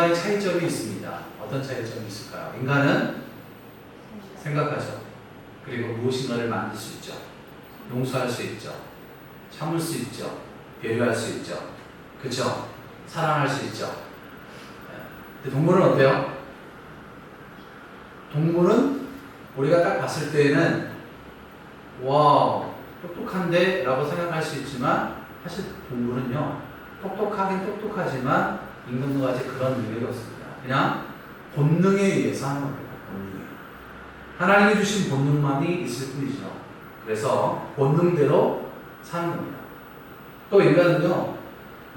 인간의 차이점이 있습니다. 어떤 차이점이 있을까요? 인간은 생각하죠. 그리고 무엇인가를 만들 수 있죠. 용서할 수 있죠. 참을 수 있죠. 배려할 수 있죠. 그렇죠? 사랑할 수 있죠. 근데 동물은 어때요? 동물은 우리가 딱 봤을 때에는 와우 똑똑한데 라고 생각할 수 있지만 사실 동물은요 똑똑하긴 똑똑하지만 인간과 같이 그런 능력이 없습니다. 그냥 본능에 의해서 하는 겁니다. 본능에. 하나님이 주신 본능만이 있을 뿐이죠. 그래서 본능대로 사는 겁니다. 또 인간은요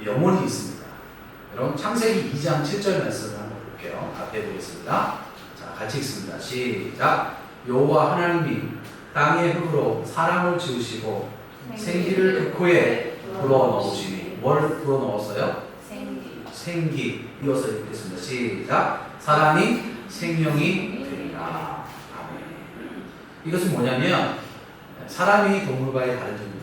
영혼이 있습니다. 여러분 창세기 2장 7절 말씀을 한번 볼게요. 앞에 보겠습니다. 자, 같이 읽습니다. 시작. 여호와 하나님이 땅의 흙으로 사람을 지으시고 생기를 그 코에 불어넣으시니 뭘 불어넣었어요? 생기. 이어서 읽겠습니다. 시작. 사람이 생명이 되리라. 아멘. 이것은 뭐냐면 사람이 동물과의 다른 점입니다.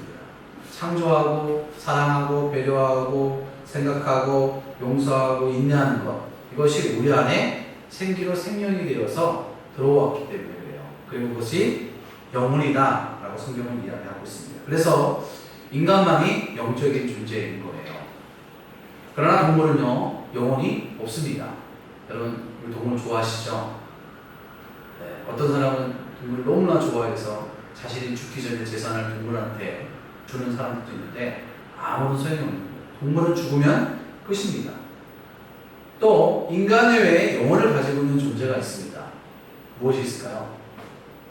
창조하고 사랑하고 배려하고 생각하고 용서하고 인내하는 것, 이것이 우리 안에 생기로 생명이 되어서 들어왔기 때문에 그래요. 그리고 그것이 영혼이다 라고 성경은 이야기하고 있습니다. 그래서 인간만이 영적인 존재인 거예요. 그러나 동물은요 영혼이 없습니다. 여러분 우리 동물 좋아하시죠? 네, 어떤 사람은 동물을 너무나 좋아해서 자신이 죽기 전에 재산을 동물한테 주는 사람들도 있는데 아무런 소용이 없는 거예요. 동물은 죽으면 끝입니다. 또 인간 외에 영혼을 가지고 있는 존재가 있습니다. 무엇이 있을까요?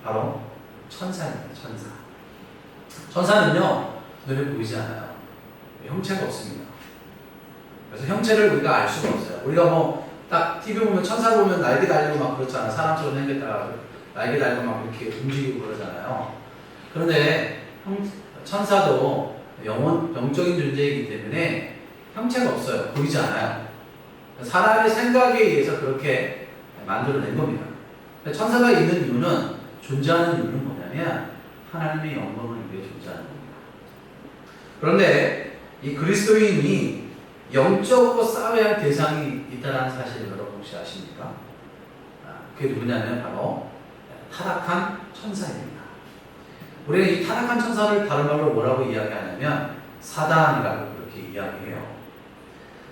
바로 천사입니다. 천사. 천사는요 눈에 보이지 않아요. 형체가 없습니다. 그래서 형체를 우리가 알 수가 없어요. 우리가 뭐 딱 TV 보면 천사 보면 날개 달리고 막 그렇잖아요. 사람처럼 생겼다가 날개 달리고 막 이렇게 움직이고 그러잖아요. 그런데 천사도 영적인 존재이기 때문에 형체가 없어요. 보이지 않아요. 사람의 생각에 의해서 그렇게 만들어낸 겁니다. 천사가 있는 이유는, 존재하는 이유는 뭐냐면 하나님의 영광을 위해 존재하는 겁니다. 그런데 이 그리스도인이 영적으로 싸워야 할 대상이 있다는 사실을 여러분 혹시 아십니까? 그게 누구냐면 바로 타락한 천사입니다. 우리는 이 타락한 천사를 다른 말로 뭐라고 이야기하냐면 사단이라고 그렇게 이야기해요.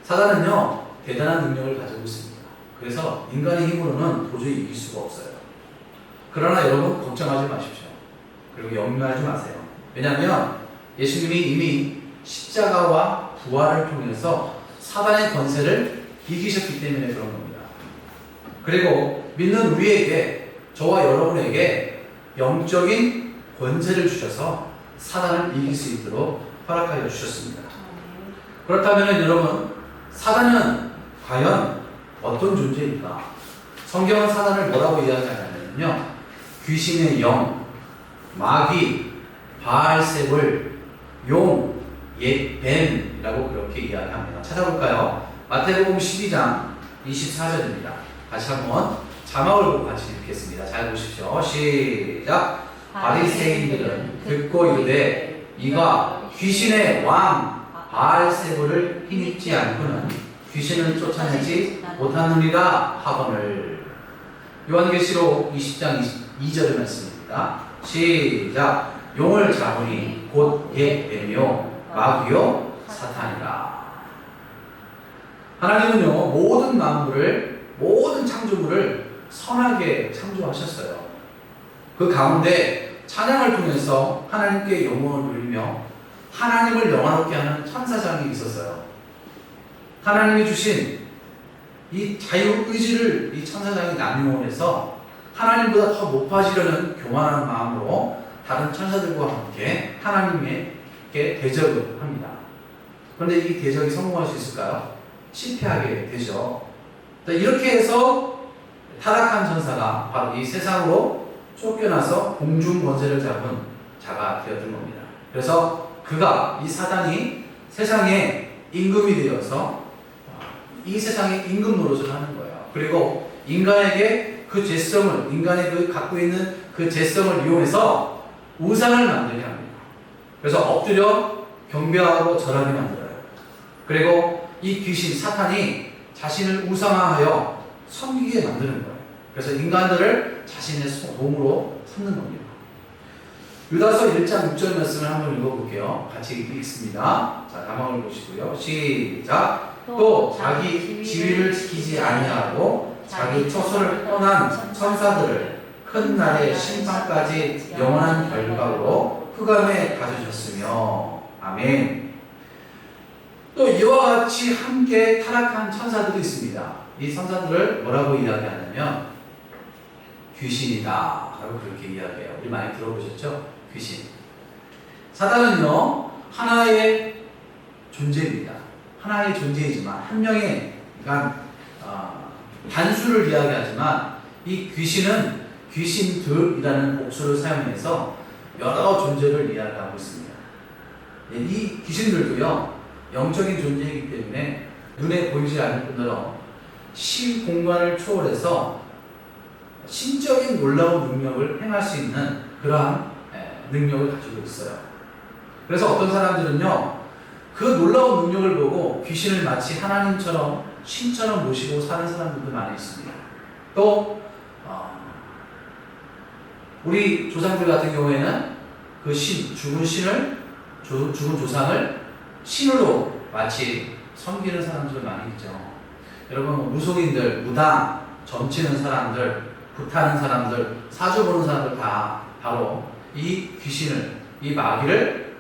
사단은요 대단한 능력을 가지고 있습니다. 그래서 인간의 힘으로는 도저히 이길 수가 없어요. 그러나 여러분 걱정하지 마십시오. 그리고 염려하지 마세요. 왜냐하면 예수님이 이미 십자가와 부활을 통해서 사단의 권세를 이기셨기 때문에 그런 겁니다. 그리고 믿는 우리에게, 저와 여러분에게 영적인 권세를 주셔서 사단을 이길 수 있도록 허락하여 주셨습니다. 그렇다면 여러분, 사단은 과연 어떤 존재일까? 성경은 사단을 뭐라고 이야기하냐면요, 귀신의 영, 마귀, 바알세불, 용, 뱀이라고 그렇게 이야기합니다. 찾아볼까요? 마태복음 12장 24절입니다. 다시 한번 자막을 보고 같이 읽겠습니다. 잘 보십시오. 시작. 바리새인들은 듣고 이르되 이가 귀신의 왕 바알세불을 힘입지 않고는 귀신을 쫓아내지 못하느니라 하거늘. 요한계시록 20장 22절의 말씀입니다. 시작. 용을 잡으니 곧 뱀이요 마귀요 사탄이라. 하나님은요 모든 만물을, 모든 창조물을 선하게 창조하셨어요. 그 가운데 찬양을 통해서 하나님께 영광을 돌리며 하나님을 영화롭게 하는 천사장이 있었어요. 하나님이 주신 이 자유의지를 이 천사장이 남용해서 하나님보다 더 높아지려는 교만한 마음으로 다른 천사들과 함께 하나님께 대적을 합니다. 그런데 이 대적이 성공할 수 있을까요? 실패하게 되죠. 이렇게 해서 타락한 천사가 바로 이 세상으로 쫓겨나서 공중 권세를 잡은 자가 되었던 겁니다. 그래서 그가, 이 사단이 세상의 임금이 되어서 이 세상의 임금 노릇을 하는 거예요. 그리고 인간에게 그 죄성을, 인간의 그 갖고 있는 그 죄성을 이용해서 우상을 만들게 합니다. 그래서 엎드려 경배하고 절하게 만들어요. 그리고 이 귀신 사탄이 자신을 우상화하여 섬기게 만드는 거예요. 그래서 인간들을 자신의 도움으로 삼는 겁니다. 유다서 1장 6절 말씀을 한번 읽어볼게요. 같이 읽습니다. 자, 가망을 보시고요. 시작. 또 자기 지위를 지키지 아니하고 자기 처소를 떠난 천사들을 큰 날의 심판까지 영원한 결박으로 흑암에 가두셨으며. 아멘. 또 이와 같이 함께 타락한 천사들이 있습니다. 이 천사들을 뭐라고 이야기하냐면 귀신이다 라고 그렇게 이야기해요. 우리 많이 들어보셨죠? 귀신. 사단은요 하나의 존재입니다. 하나의 존재이지만 한 명의 단수를 이야기하지만 이 귀신은 귀신들이라는 복수를 사용해서 여러 존재를 이야기하고 있습니다. 이 귀신들도요 영적인 존재이기 때문에 눈에 보이지 않을 뿐더러 시공간을 초월해서 신적인 놀라운 능력을 행할 수 있는 그러한 능력을 가지고 있어요. 그래서 어떤 사람들은요 그 놀라운 능력을 보고 귀신을 마치 하나님처럼 신처럼 모시고 사는 사람들도 많이 있습니다. 또 우리 조상들 같은 경우에는 그 죽은 조상을 신으로 마치 섬기는 사람들 많이 있죠. 여러분 무속인들, 무당, 점치는 사람들, 굿하는 사람들, 사주 보는 사람들 다 바로 이 귀신을, 이 마귀를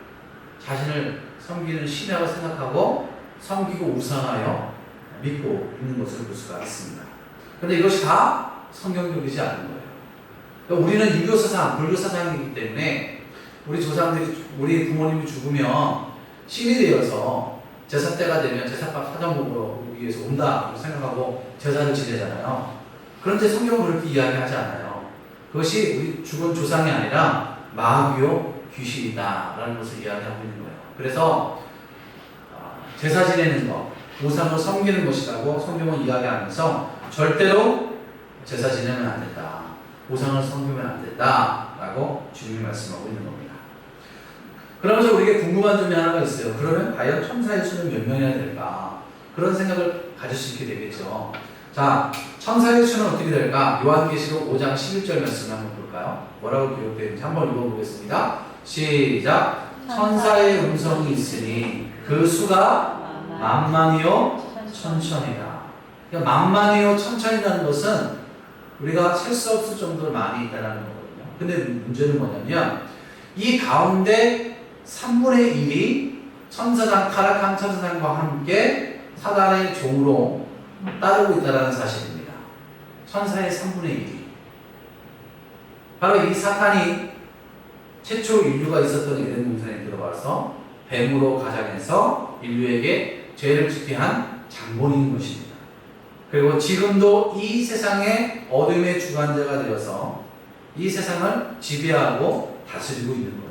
자신을 섬기는 신이라고 생각하고 섬기고 우상하여 믿고 있는 것을 볼 수가 있습니다. 그런데 이것이 다 성경적이지 않은 거예요. 그러니까 우리는 유교 사상, 불교 사상이기 때문에 우리 조상들이, 우리 부모님이 죽으면 신이 되어서 제사 때가 되면 제사밥 사전 먹으러 위해서 온다 생각하고 제사를 지내잖아요. 그런데 성경은 그렇게 이야기하지 않아요. 그것이 우리 죽은 조상이 아니라 마귀요 귀신이다라는 것을 이야기하고 있는 거예요. 그래서 제사 지내는 것, 우상을 섬기는 것이라고 성경은 이야기하면서 절대로 제사 지내면 안 된다, 우상을 섬기면 안 된다라고 주님이 말씀하고 있는 겁니다. 그러면서 우리에게 궁금한 점이 하나가 있어요. 그러면 과연 천사의 수는 몇 명이나 될까? 그런 생각을 가질 수 있게 되겠죠. 자, 천사의 수는 어떻게 될까? 요한계시록 5장 11절 말씀 한번 볼까요? 뭐라고 기록되어 있는지 한번 읽어보겠습니다. 시작. 천사의 음성이 있으니 그 수가 만만이요 천천이다. 그러니까 만만이요 천천이라는 것은 우리가 셀 수 없을 정도로 많이 있다는 거거든요. 근데 문제는 뭐냐면 이 가운데 3분의 1이 천사장, 타락한 천사장과 함께 사단의 종으로 따르고 있다는 사실입니다. 천사의 3분의 1이. 바로 이 사탄이 최초 인류가 있었던 에덴 동산에 들어가서 뱀으로 가장해서 인류에게 죄를 짓게 한 장본인인 것입니다. 그리고 지금도 이 세상의 어둠의 주관자가 되어서 이 세상을 지배하고 다스리고 있는 거예요.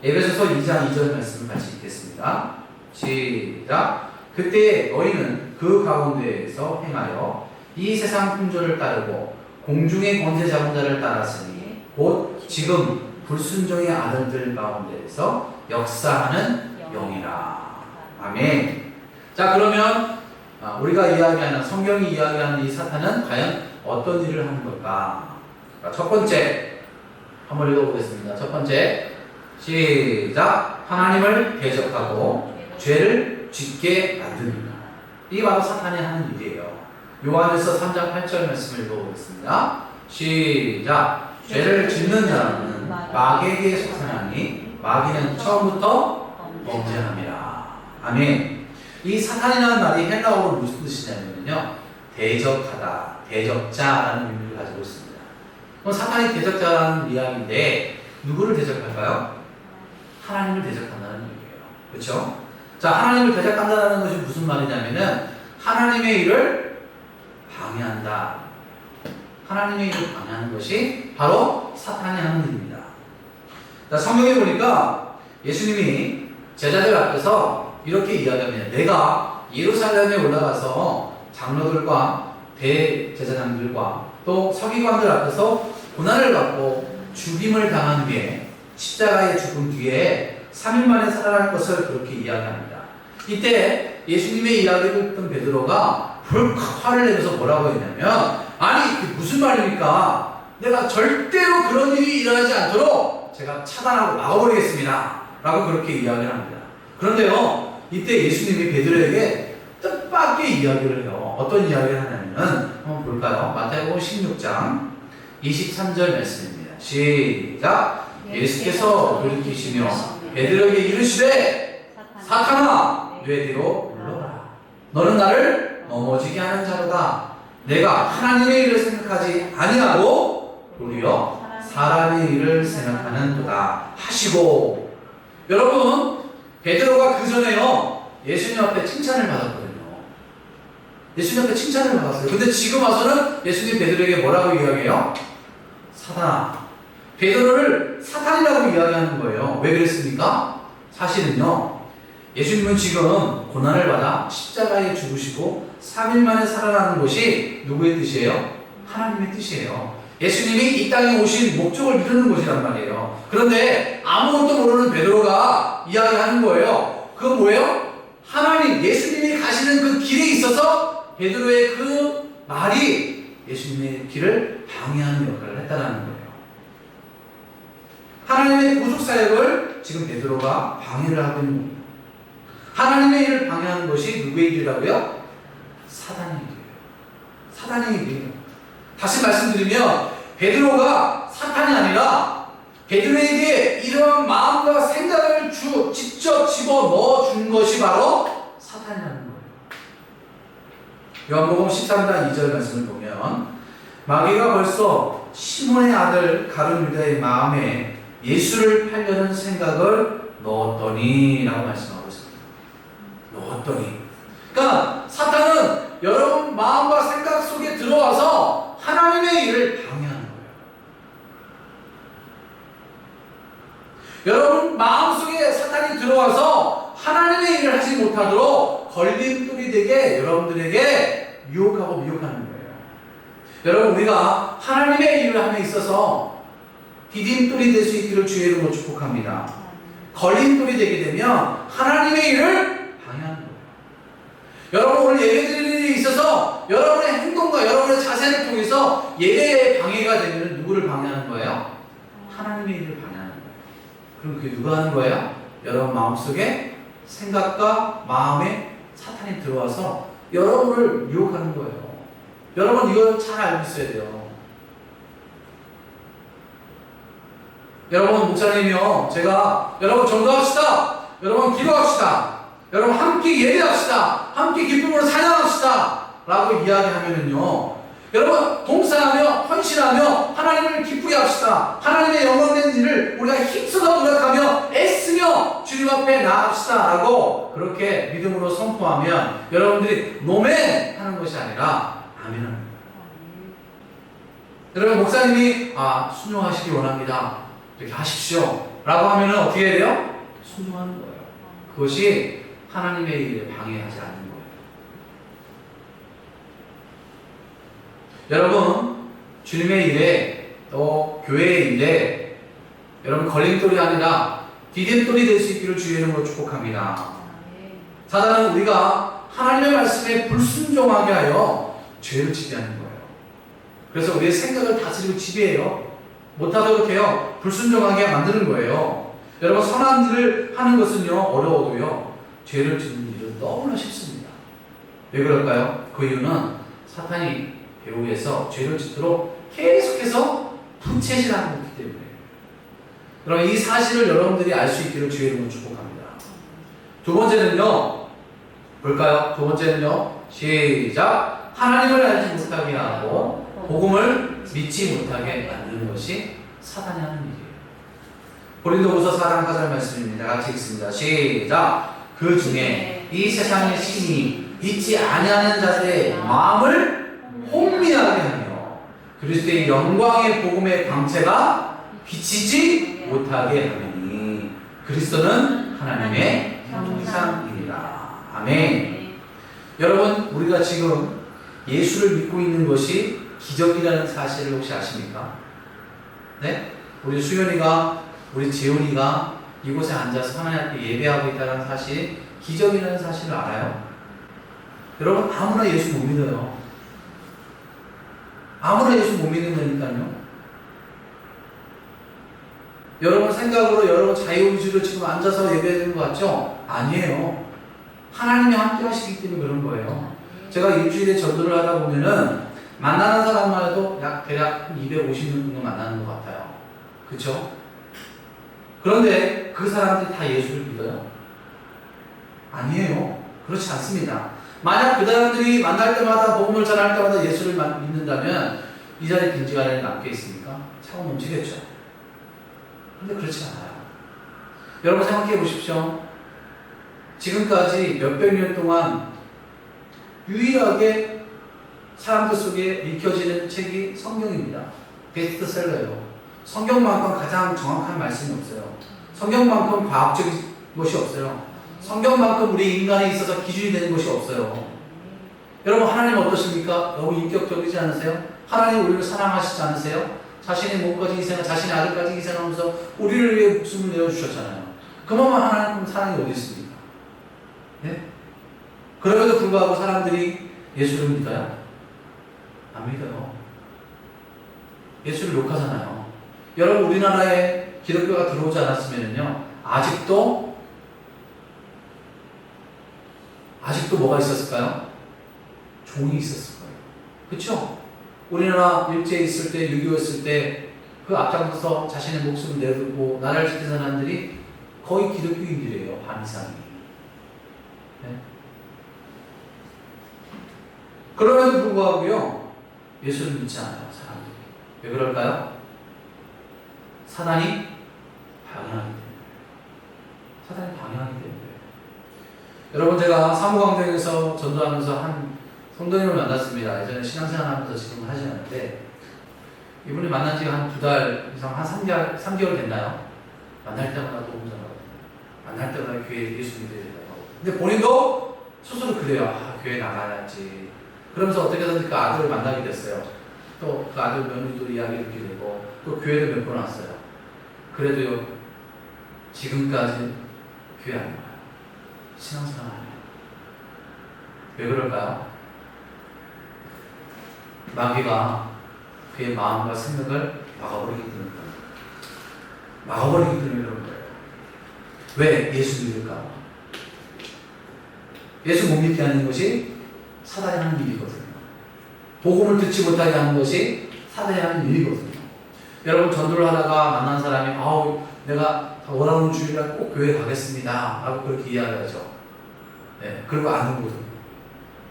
에베소서 2장 2절 말씀을 같이 읽겠습니다. 시작. 그때 너희는 그 가운데에서 행하여 이 세상 풍조를 따르고 공중의 권세 잡은 자를 따랐으니 곧 지금 불순종의 아들들 가운데에서 역사하는 영이라. 아멘. 자, 그러면 우리가 이야기하는, 성경이 이야기하는 이 사탄은 과연 어떤 일을 하는 걸까? 첫 번째 한번 읽어보겠습니다. 첫 번째 시작. 하나님을 대적하고 죄를 짓게 만듭니다. 이게 바로 사탄이 하는 일이에요. 요한일서 3장 8절 말씀을 읽어보겠습니다. 시작. 죄를 짓는 자는 마귀에게 속하나니 마귀는 처음부터 범죄함이라. 아멘. 이 사탄이라는 말이 헬라어로 무슨 뜻이냐면요, 대적하다, 대적자라는 의미를 가지고 있습니다. 그럼 사탄이 대적자라는 이야기인데 누구를 대적할까요? 하나님을 대적한다는 얘기예요. 그렇죠? 자, 하나님을 대적한다는 것이 무슨 말이냐면은 하나님의 일을 방해한다. 하나님의 일을 방해하는 것이 바로 사탄이 하는 일입니다. 자, 성경에 보니까 예수님이 제자들 앞에서 이렇게 이야기합니다. 내가 예루살렘에 올라가서 장로들과 대제사장들과 또 서기관들 앞에서 고난을 받고 죽임을 당한 뒤에 십자가에 죽은 뒤에 3일 만에 살아날 것을 그렇게 이야기합니다. 이때 예수님의 이야기를 듣던 베드로가 벌컥 화를 내면서 뭐라고 했냐면, 아니 그게 무슨 말입니까? 내가 절대로 그런 일이 일어나지 않도록 제가 차단하고 막아버리겠습니다 라고 그렇게 이야기를 합니다. 그런데요, 이때 예수님이 베드로에게 뜻밖의 이야기를 해요. 어떤 이야기를 하냐면, 한번 볼까요? 마태복음 16장 23절 말씀입니다. 시작. 예수께서 돌이키시며 베드로에게 이르시되, 사탄아 내 뒤로 물러라. 너는 나를 넘어지게 하는 자로다. 내가 하나님의 일을 생각하지 아니하고 도리어 사람의 일을 생각하는도다 하시고. 여러분, 베드로가 그 전에요 예수님 앞에 칭찬을 받았거든요. 예수님 앞에 칭찬을 받았어요. 근데 지금 와서는 예수님 베드로에게 뭐라고 이야기해요? 사탄아. 베드로를 사탄이라고 이야기하는 거예요. 왜 그랬습니까? 사실은요, 예수님은 지금 고난을 받아 십자가에 죽으시고 3일 만에 살아나는 것이 누구의 뜻이에요? 하나님의 뜻이에요. 예수님이 이 땅에 오신 목적을 이루는 것이란 말이에요. 그런데 아무것도 모르는 베드로가 이야기하는 거예요. 그건 뭐예요? 하나님, 예수님이 가시는 그 길에 있어서 베드로의 그 말이 예수님의 길을 방해하는 역할을 했다는 거예요. 하나님의 구속사역을 지금 베드로가 방해를 하고 있는 겁니다. 하나님의 일을 방해하는 것이 누구의 일이라고요? 사단의 일이에요. 사단의 일이에요. 다시 말씀드리면, 베드로가 사탄이 아니라 베드로에게 이런 마음과 생각을 직접 집어넣어 준 것이 바로 사탄이라는 거예요. 요한복음 13장 2절 말씀을 보면, 마귀가 벌써 시몬의 아들 가룟 유다의 마음에 예수를 팔려는 생각을 넣었더니 라고 말씀하고 있습니다. 넣었더니. 그러니까 사탄은 여러분 마음과 생각 속에 들어와서 하나님의 일을 방해하는 거예요. 여러분 마음속에 사탄이 들어와서 하나님의 일을 하지 못하도록 걸림돌이 되게 여러분들에게 유혹하고 미혹하는 거예요. 여러분, 우리가 하나님의 일을 함에 있어서 디딤돌이 될 수 있기를 주의 이름으로 축복합니다. 걸림돌이 되게 되면 하나님의 일을 방해하는 거예요. 여러분, 오늘 예배 드리는 일에 있어서 여러분의 행동과 여러분의 자세를 통해서 예배의 방해가 되면 누구를 방해하는 거예요? 하나님의 일을 방해하는 거예요. 그럼 그게 누가 하는 거예요? 여러분 마음속에 생각과 마음에 사탄이 들어와서 여러분을 유혹하는 거예요. 여러분 이거 잘 알고 있어야 돼요. 여러분, 목사님이요, 제가 여러분 전도합시다, 여러분 기도합시다, 여러분 함께 예배합시다, 함께 기쁨으로 찬양합시다 라고 이야기하면은요, 여러분 봉사하며 헌신하며 하나님을 기쁘게 합시다, 하나님의 영광된 일을 우리가 힘써서 노력하며 애쓰며 주님 앞에 나갑시다 라고 그렇게 믿음으로 선포하면 여러분들이 노멘 하는 것이 아니라 아멘 하는 거예요. 여러분, 목사님이 순종하시기 원합니다, 이렇게 하십시오 라고 하면 어떻게 해야 돼요? 순종하는 거예요. 그것이 하나님의 일에 방해하지 않는 거예요. 여러분, 주님의 일에 또 교회의 일에 여러분 걸림돌이 아니라 디딤돌이 될 수 있기를 주의 이름으로 축복합니다. 사단은 우리가 하나님의 말씀에 불순종하게 하여 죄를 지게 하는 거예요. 그래서 우리의 생각을 다스리고 지배해요. 못하도록 해요. 불순종하게 만드는 거예요. 여러분, 선한 일을 하는 것은요, 어려워도요, 죄를 짓는 일은 너무나 쉽습니다. 왜 그럴까요? 그 이유는 사탄이 배후에서 죄를 짓도록 계속해서 부채질하는 거기 때문에. 그럼 이 사실을 여러분들이 알 수 있기를 주의 이름으로 축복합니다. 두 번째는요, 볼까요? 두 번째는요, 시작. 하나님을 알지 못하게 하고 복음을 믿지 못하게 만드는 것이 사단이 하는 일이에요. 고린도후서 4장 4절 말씀입니다. 같이 읽습니다. 시작. 그 중에 이 세상의 신이 믿지 아니하는 자들의 마음을 혼미하게 하며 그리스도의 영광의 복음의 광채가 비치지 못하게 하느니 그리스도는 하나님의 형상이니라. 아멘. 여러분, 우리가 지금 예수를 믿고 있는 것이 기적이라는 사실을 혹시 아십니까? 네? 우리 수연이가, 우리 재훈이가 이곳에 앉아서 하나님 앞에 예배하고 있다는 사실, 기적이라는 사실을 알아요? 여러분 아무나 예수 못 믿어요. 아무나 예수 못 믿는다니까요. 여러분 생각으로 여러분 자유의지로 지금 앉아서 예배하는 것 같죠? 아니에요. 하나님이 함께 하시기 때문에 그런 거예요. 제가 일주일에 전도를 하다 보면은 만나는 사람만 해도 대략 250명 정도 만나는 것 같아요. 그쵸? 그런데 그 사람들이 다 예수를 믿어요? 아니에요. 그렇지 않습니다. 만약 그 사람들이 만날 때마다 복음을 전할 때마다 예수를 믿는다면 이 자리에 빈지가 남게 있습니까? 차고 넘치겠죠. 근데 그렇지 않아요. 여러분 생각해 보십시오. 지금까지 몇백 년 동안 유일하게 사람들 속에 읽혀지는 책이 성경입니다. 베스트셀러예요. 성경만큼 가장 정확한 말씀이 없어요. 성경만큼 과학적인 것이 없어요. 성경만큼 우리 인간에 있어서 기준이 되는 것이 없어요. 여러분 하나님 어떠십니까? 너무 인격적이지 않으세요? 하나님 우리를 사랑하시지 않으세요? 자신의 몸까지 희생하고 자신의 아들까지 희생하면서 우리를 위해 목숨을 내어주셨잖아요. 그만큼 하나님 사랑이 어디 있습니까? 네? 그럼에도 불구하고 사람들이 예수를 믿어요? 안 믿어요. 예수를 욕하잖아요. 여러분 우리나라에 기독교가 들어오지 않았으면요 아직도 뭐가 있었을까요? 종이 있었을 거예요. 그쵸? 우리나라 일제에 있을 때, 6.25 있을 때 그 앞장서서 자신의 목숨을 내두고 나라를 지킨 사람들이 거의 기독교인들이에요. 반 이상이. 네? 그럼에도 불구하고요 예수를 믿지 않아요. 사람들이. 왜 그럴까요? 사단이 방해하기 때문에. 사단이 방해하기 때문에. 여러분 제가 사무광장에서 전도하면서 한 성도님을 만났습니다. 예전에 신앙생활하면서 지금 하지 않는데 이분이 만난 지가 한 2달 이상 한 3개월 됐나요? 만날 때마다 도움 전하거든요. 만날 때마다 교회에 예수 믿어야 된다고. 근데 본인도 스스로 그래요. 아, 교회 나가야지. 그러면서 어떻게든 그 아들을 만나게 됐어요. 또 그 아들 며느리도 이야기를 듣게 되고 또 교회도 몇 번 왔어요. 그래도요 지금까지 교회 안 가요. 신앙생활 안 해요. 왜 그럴까요? 마귀가 그의 마음과 생각을 막아버리기 때문에 그런 거예요. 막아버리기 때문에 그런 거예요. 왜? 예수 믿을까? 예수 못 믿게 하는 것이 사단이 하는 일이거든요. 복음을 듣지 못하게 하는 것이 사단이 하는 일이거든요. 여러분 전도를 하다가 만난 사람이 아우 내가 원하는 주일날 꼭 교회 가겠습니다 라고 그렇게 이야기하죠. 네, 그리고 안 오거든요.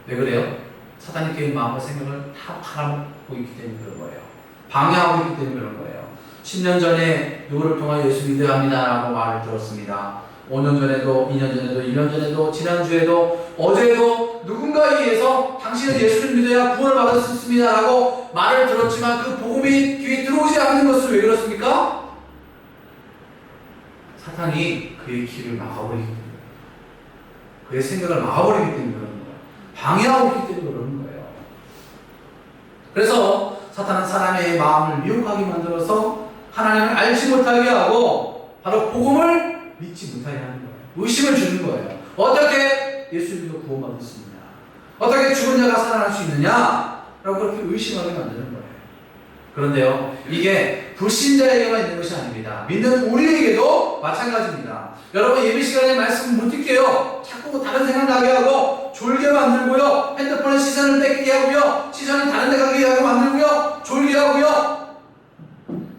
왜 그래요? 사단이 그의 마음과 생각을 다 팔아먹고 있기 때문에 그런 거예요. 방해하고 있기 때문에 그런 거예요. 10년 전에 누구를 통하여 예수 믿어야 합니다 라고 말을 들었습니다. 5년 전에도 2년 전에도 1년 전에도 지난주에도 어제도 누군가에 의해서 당신은 예수를 믿어야 구원을 받을 수 있습니다 라고 말을 들었지만 그 복음이 귀에 들어오지 않는 것은 왜 그렇습니까? 사탄이 그의 길을 막아버리기 때문에 그의 생각을 막아버리기 때문에 그런 거예요. 방해하고 있기 때문에 그런 거예요. 그래서 사탄은 사람의 마음을 미혹하게 만들어서 하나님을 알지 못하게 하고 바로 복음을 믿지 못하게 하는 거예요. 의심을 주는 거예요. 어떻게 예수 믿어 구원받을 수 있느냐? 어떻게 죽은 자가 살아날 수 있느냐? 라고 그렇게 의심하게 만드는 거예요. 그런데요, 이게 불신자에게만 있는 것이 아닙니다. 믿는 우리에게도 마찬가지입니다. 여러분 예배 시간에 말씀 못 듣게요. 자꾸 다른 생각 나게 하고 졸게 만들고요. 핸드폰에 시선을 뺏기게 하고요. 시선이 다른 데 가게 하게 만들고요. 졸게 하고요.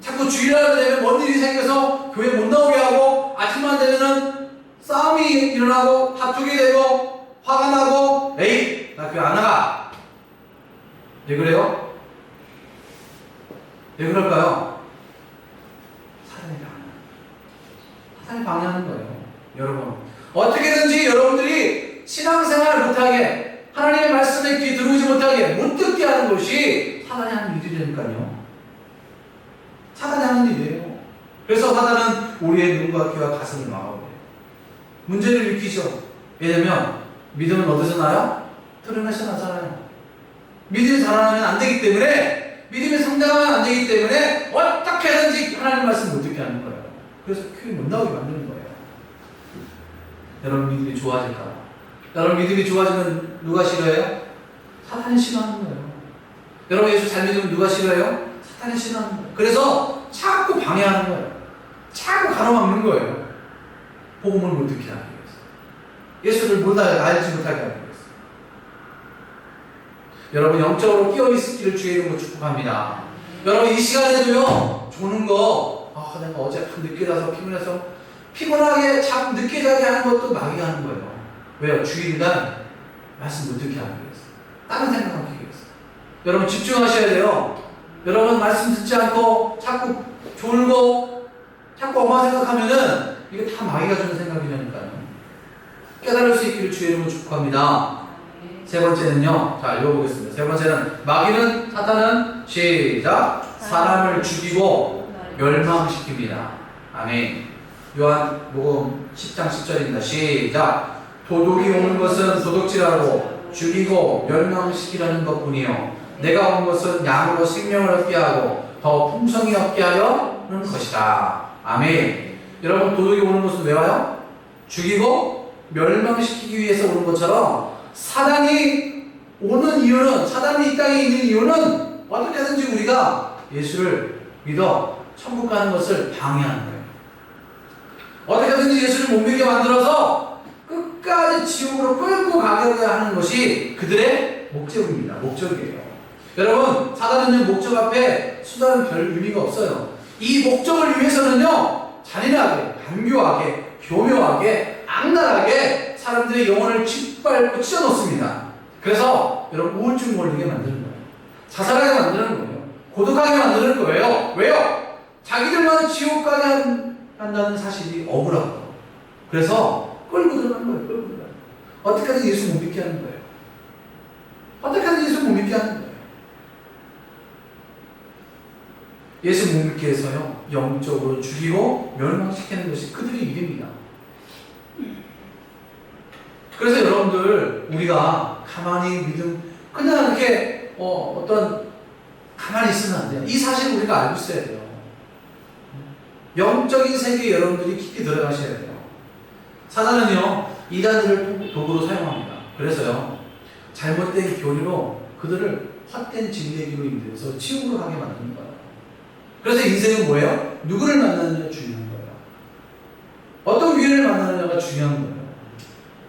자꾸 주일날 되면 뭔 일이 생겨서 교회 못 나오게 하고 아침만 되면은 싸움이 일어나고 다투게 되고 화가 나고 에이 나 교회 안 나가. 왜 그래요? 왜 그럴까요? 사단이 방해하는 거예요. 여러분 어떻게든지 여러분들이 신앙생활을 못하게 하나님의 말씀에 귀에 들어오지 못하게 못 듣게 하는 것이 사단이 하는 일이라니까요. 사단이 하는 일이에요. 그래서 사단은 우리의 눈과 귀와 가슴을 막아버려요. 문제를 일으키죠. 왜냐면 믿음은 어디서 나요? 드러내서 나잖아요. 믿음이 자라나면 안 되기 때문에 믿음이 성장하면 안 되기 때문에 어떻게 하든지 하나님 말씀 못 듣게 하는 거예요. 그래서 교회 못 나오게 만드는 거예요. 여러분 믿음이 좋아질까? 여러분 믿음이 좋아지면 누가 싫어해요? 사탄이 싫어하는 거예요. 여러분 예수 잘 믿으면 누가 싫어해요? 사탄이 싫어하는 거예요. 그래서 자꾸 방해하는 거예요. 자꾸 가로막는 거예요. 복음을 못 듣게 하기 위해서. 예수를 못 알지 못하게 하기 위해서. 여러분 영적으로 끼어있기를 주의 이름으로 축복합니다. 여러분 이 시간에도요 조는 거 내가 어제 늦게 자서 피곤하게 자꾸 늦게 자게 하는 것도 마귀가 하는 거예요. 왜요? 주일날 말씀 못 듣게 하기 위해서. 다른 생각하기 위해서. 여러분 집중하셔야 돼요. 여러분 말씀 듣지 않고 자꾸 졸고 자꾸 엄마 생각하면은 이게 다 마귀가 주는 생각이라니까요. 깨달을 수 있기를 주의 이름으로 축복합니다. 세 번째는요. 자 읽어보겠습니다. 세 번째는 마귀는 사탄은 시작 사람을 죽이고 멸망시킵니다. 아멘. 요한복음 10장 10절입니다. 시작 도둑이 오는 것은 도둑질하고 죽이고 멸망시키려는 것뿐이요 내가 온 것은 양으로 생명을 얻게 하고 더 풍성히 얻게 하려는 것이다. 아멘. 여러분 도둑이 오는 것은 왜 와요? 죽이고 멸망시키기 위해서 오는 것처럼 사단이 오는 이유는 사단이 이 땅에 있는 이유는 어떻게든지 우리가 예수를 믿어 천국 가는 것을 방해하는 거예요. 어떻게든지 예수를 못 믿게 만들어서 끝까지 지옥으로 끌고 가게 하는 것이 그들의 목적입니다. 목적이에요. 여러분 사단은요 목적 앞에 수단은 별 의미가 없어요. 이 목적을 위해서는요 잔인하게 간교하게 교묘하게 악랄하게 사람들의 영혼을 짓밟고 찢어놓습니다. 그래서 여러분 우울증 걸리게 만드는 거예요. 자살하게 만드는 거예요. 고독하게 만드는 거예요. 왜요? 자기들만 지옥 가게 한다는 사실이 억울하고 그래서 끌고 들어가는 거예요. 끌고 들어가는 거예요. 어떻게 하든 예수 못 믿게 하는 거예요. 어떻게 하든 예수 못 믿게 하는 거예요. 예수 못 믿게 해서요 영적으로 죽이고 멸망시키는 것이 그들의 일입니다. 그래서 여러분들 우리가 가만히 그냥 이렇게 어떤 가만히 있으면 안 돼요. 이 사실을 우리가 알고 있어야 돼요. 영적인 세계에 여러분들이 깊이 들어가셔야 돼요. 사단은요 이단들을 도구로 사용합니다. 그래서요 잘못된 교리로 그들을 헛된 진리기로 인도해서 지옥으로 가게 만드는 거예요. 그래서 인생은 뭐예요? 누구를 만나느냐가 중요한 거예요. 어떤 교회를 만나느냐가 중요한 거예요.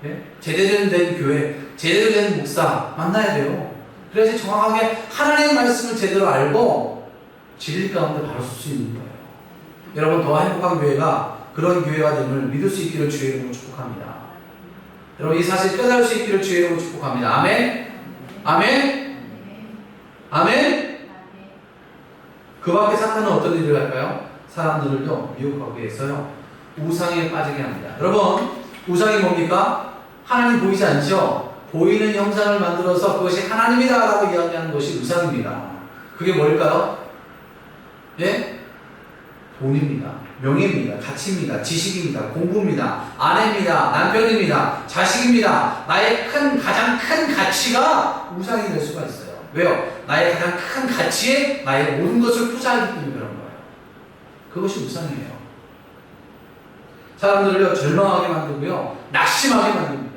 네? 제대로 된 교회, 제대로 된 목사 만나야 돼요. 그래서 정확하게 하나님의 말씀을 제대로 알고 진리 가운데 바로 설 수 있는 거예요. 여러분 더 행복한 교회가 그런 교회가 됨을 믿을 수 있기를 주의 이름으로 축복합니다. 여러분 이 사실 깨달을 수 있기를 주의 이름으로 축복합니다. 아멘? 아멘? 아멘? 그 밖에 사탄은 어떤 일을 할까요? 사람들을요 미혹하기 위해서요 우상에 빠지게 합니다. 여러분 우상이 뭡니까? 하나님 보이지 않죠? 보이는 형상을 만들어서 그것이 하나님이다 라고 이야기하는 것이 우상입니다. 그게 뭘까요? 예? 돈입니다. 명예입니다. 가치입니다. 지식입니다. 공부입니다. 아내입니다. 남편입니다. 자식입니다. 나의 가장 큰 가치가 우상이 될 수가 있어요. 왜요? 나의 가장 큰 가치에 나의 모든 것을 투자하기 때문에 그런 거예요. 그것이 우상이에요. 사람들을 절망하게 만들고요. 낙심하게 만듭니다.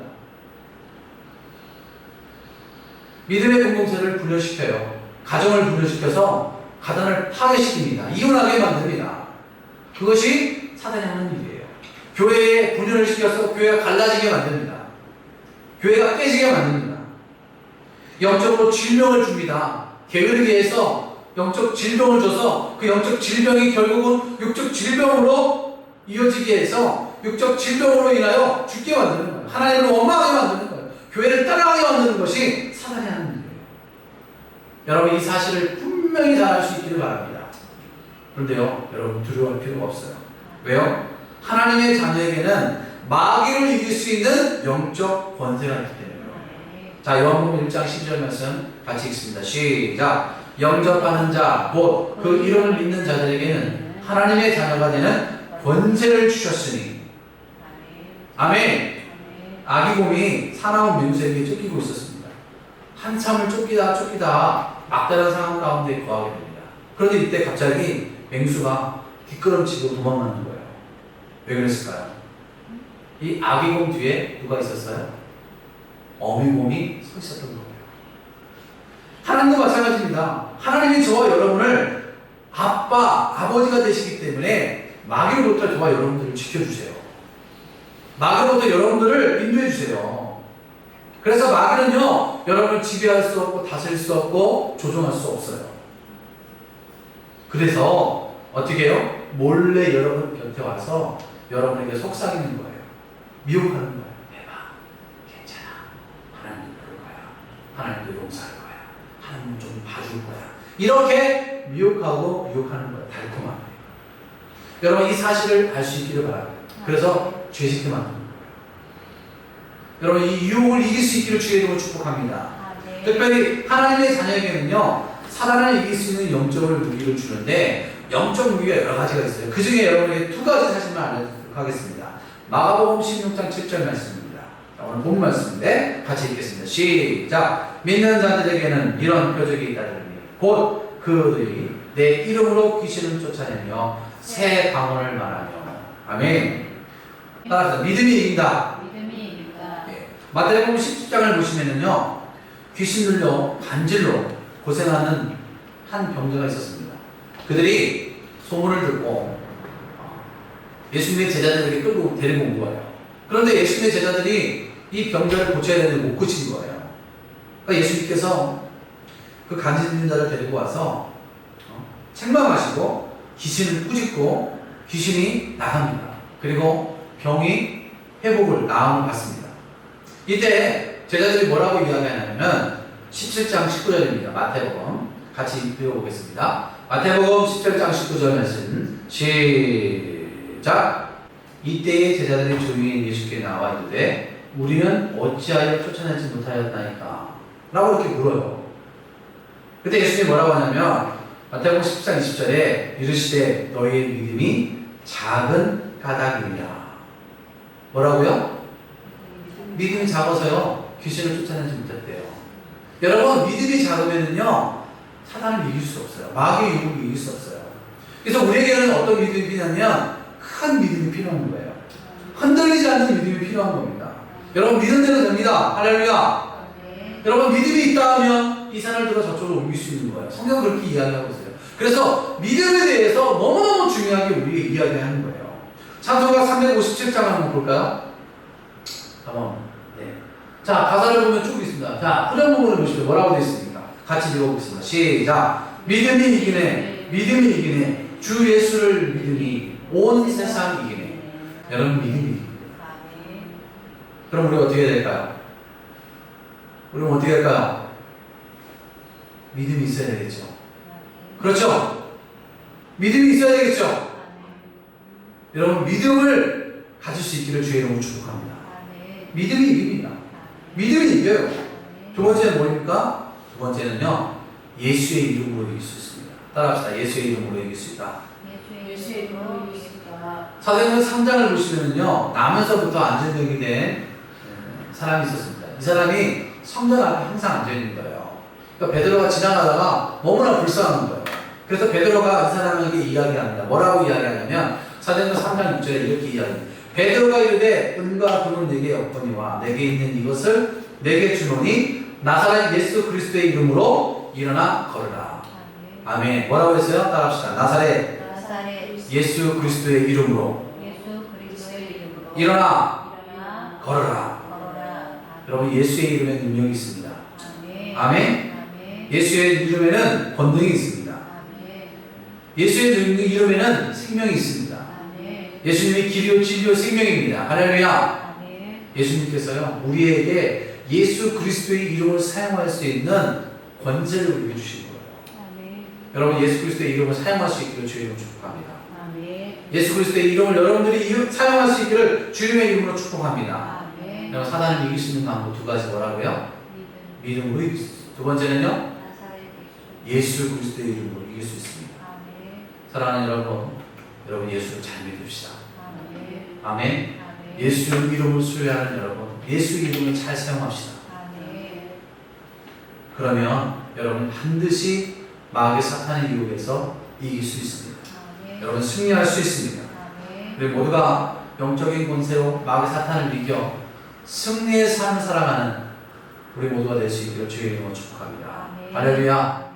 믿음의 공동체를 분열시켜요. 가정을 분열시켜서 가단을 파괴시킵니다. 이혼하게 만듭니다. 그것이 사단이 하는 일이에요. 교회에 분열을 시켜서 교회가 갈라지게 만듭니다. 교회가 깨지게 만듭니다. 영적으로 질병을 줍니다. 게으르게 해서 영적 질병을 줘서 그 영적 질병이 결국은 육적 질병으로 이어지게 해서 육적 질병으로 인하여 죽게 만드는 거예요. 하나님을 원망하게 만드는 거예요. 교회를 따라가게 만드는 것이 사단이 하는 일이에요. 여러분 이 사실을 분명히 잘 알 수 있기를 바랍니다. 그런데요 여러분 두려워할 필요가 없어요. 왜요? 하나님의 자녀에게는 마귀를 이길 수 있는 영적 권세가 있기 때문에요. 자 요한복음 1장 12절 말씀 같이 읽습니다. 시작. 영접하는 자 곧 그 이름을 믿는 자들에게는 하나님의 자녀가 되는 권세를 주셨으니. 아멘. 아기곰이 사나운 맹수에게 쫓기고 있었습니다. 한참을 쫓기다 막다른 상황 가운데 거하게 됩니다. 그런데 이때 갑자기 맹수가 뒷걸음치고 도망가는 거예요. 왜 그랬을까요? 이 아기곰 뒤에 누가 있었어요? 어미몸이 서 있었던 거예요. 하나님도 마찬가지입니다. 하나님이 저와 여러분을 아버지가 되시기 때문에 마귀로부터 저와 여러분들을 지켜주세요. 마귀로부터 여러분들을 인도해 주세요. 그래서 마귀는요, 여러분을 지배할 수 없고 다스릴 수 없고 조종할 수 없어요. 그래서 어떻게 해요? 몰래 여러분 곁에 와서 여러분에게 속삭이는 거예요. 미혹하는 거예요. 대박, 괜찮아. 하나님 그럴 거야. 하나님도 용서할 거야. 하나님 좀 봐줄 거야. 이렇게 미혹하고 유혹하는 거예요. 달콤한 거예요. 여러분 이 사실을 알 수 있기를 바랍니다. 그래서 죄짓게 만드는 거예요. 여러분 이 유혹을 이길 수 있기를 주의 이름으로 축복합니다. 네. 특별히 하나님의 자녀에게는요, 사단을 이길 수 있는 영적인 무기를 주는데 영적 무기가 여러 가지가 있어요. 그 중에 여러분에게 두 가지 사실만 알려드리도록 하겠습니다. 마가복음 16장 7절 말씀입니다. 오늘 본 말씀인데 같이 읽겠습니다. 시작. 믿는 자들에게는 이런 표적이 있다더니 곧 그들이 내 이름으로 귀신을 쫓아내며 새 방언을 말하며. 아멘. 따라서 믿음이 이긴다. 믿음이 이긴다. 예. 마태복음 10장을 보시면은요, 귀신 들려 간질로 고생하는 한 병자가 있었습니다. 그들이 소문을 듣고 예수님의 제자들에게 끌고 데리고 온 거예요. 그런데 예수님의 제자들이 이 병자를 고쳐야 되는데 못 고친 거예요. 그러니까 예수님께서 그 간질린 자를 데리고 와서 책망하시고 귀신을 꾸짖고 귀신이 나갑니다. 그리고 병이 회복을 나음을 받습니다. 이때 제자들이 뭐라고 이야기하냐면 17장 19절입니다. 마태복음 같이 읽어보겠습니다. 마태복음 17장 19절 말씀 시작. 이때에 제자들이 조용히 예수께 나와 이르되 우리는 어찌하여 쫓아내지 못하였나이까 라고 이렇게 물어요. 그때 예수님이 뭐라고 하냐면 마태복음 10장 20절에 이르시되 너희의 믿음이 작은 까닭이니라. 뭐라고요? 믿음이 작아서요 귀신을 쫓아내지 못했대요. 여러분 믿음이 작으면은요 사단을 이길 수 없어요. 마귀의 유혹을 이길 수 없어요. 그래서 우리에게는 어떤 믿음이 필요하냐면 큰 믿음이 필요한 거예요. 흔들리지 않는 믿음이 필요한 겁니다. 여러분 믿음 대로 됩니다. 할렐루야. 여러분 믿음이 있다 하면 이 산을 들어 저쪽으로 옮길 수 있는 거예요. 성경은 그렇게 이야기하고 있어요. 그래서 믿음에 대해서 너무너무 중요하게 우리가 이야기하는 거예요. 찬송가 357장 한번 볼까요? 한번. 네. 자, 가사를 보면 쭉 있습니다. 자, 후렴 부분을 보시면 뭐라고 되어 있습니까? 같이 읽어보겠습니다. 시작. 믿음이 이기네. 믿음이 이기네. 주 예수를 믿으니 온 세상 이기네. 여러분 믿음이 이깁니다. 그럼 우리 어떻게 해야 될까요? 우리는 어떻게 할까요? 믿음이 있어야 되겠죠. 그렇죠? 믿음이 있어야 되겠죠. 여러분 믿음을 가질 수 있기를 주의 이름으로 축복합니다. 믿음이 이깁니다. 믿음이 이겨요. 두 번째는 뭐입니까? 두 번째는요, 예수의 이름으로 이길 수 있습니다. 따라합시다. 예수의 이름으로 이길 수 있다. 예수의 이름으로 이길 수 있다. 사도행전 3장을 보시면요, 나면서부터 안전병이 된 사람이 있었습니다. 이 사람이 성전 앞에 항상 앉아 있는 거예요. 그러니까 베드로가 지나가다가 너무나 불쌍한 거예요. 그래서 베드로가 이 사람에게 이야기합니다. 뭐라고 이야기하냐면 사도행전 3장 6절에 이렇게 이야기합니다. 베드로가 이르되 은과 금은 내게 없거니와 내게 있는 이것을 내게 주노니 나사렛 예수 그리스도의 이름으로 일어나 걸으라. 아멘. 뭐라고 했어요? 따라합시다. 나사렛 예수 그리스도의 이름으로 일어나 걸어라. 여러분 예수의 이름에 능력이 있습니다. 아멘. 예수의 이름에는 권능이 있습니다. 예수의 이름에는 생명이 있습니다. 예수님이 길이요 진리요 생명입니다. 할렐루야. 예수님께서요 우리에게 예수 그리스도의 이름을 사용할 수 있는 권세를 우리에게 주신 거예요. 여러분 예수 그리스도의 이름을 사용할 수 있기를 주의 이름으로 축복합니다. 예수 그리스도의 이름을 여러분들이 사용할 수 있기를 주님의 이름으로 축복합니다. 여러분 사단을 이길 수 있는 방법 두 가지 뭐라고요? 믿음으로 이길 수 있어요. 두 번째는요 예수 그리스도의 이름으로 이길 수 있습니다. 사랑하는 여러분 예수를 잘 믿읍시다. 아멘. 예수 이름을 수요하는 여러분, 예수 이름을 잘 사용합시다. 그러면 여러분 반드시 마귀 사탄의 유혹에서 이길 수 있습니다. 여러분 승리할 수 있습니다. 그리고 모두가 영적인 권세로 마귀 사탄을 이겨 승리의 삶을 살아가는 우리 모두가 될 수 있기를 주의 이름으로 축복합니다. 아멘. 할렐루야.